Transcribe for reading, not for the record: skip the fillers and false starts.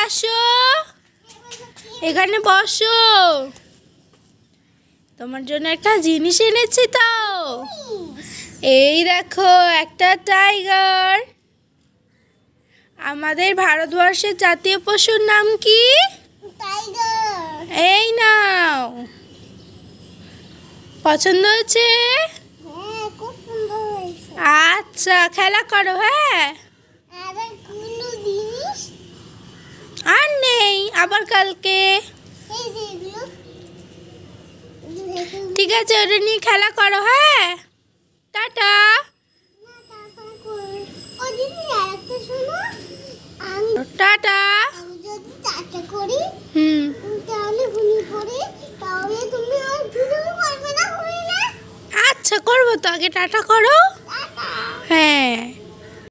আসো, এখানে বসো। তোমার জন্য একটা জিনিস এনেছি তো। এই দেখো একটা টাইগার। আমাদের ভারতবর্ষের জাতীয় পশুর নাম কি? টাইগার। এই নাও। পছন্দ হয়েছে? হ্যাঁ, খুব সুন্দর হয়েছে। আচ্ছা, খেলা করো। হ্যাঁ, আর কোনো জিনিস আর নেই, আবার কালকে। এই যে এগুলো ঠিক আছে, ওটা নিয়ে খেলা করো। হ্যাঁ, টাটা। ওই দিদি আরেকটা শোনো, আমি টাটা। যদি চারটা করি হুম, তাহলে ঘুমিয়ে পড়ি, তাহলে তুমি আর ভিডিও করবে না, হয়ে না? আচ্ছা করবো তো, আগে টাটা করো।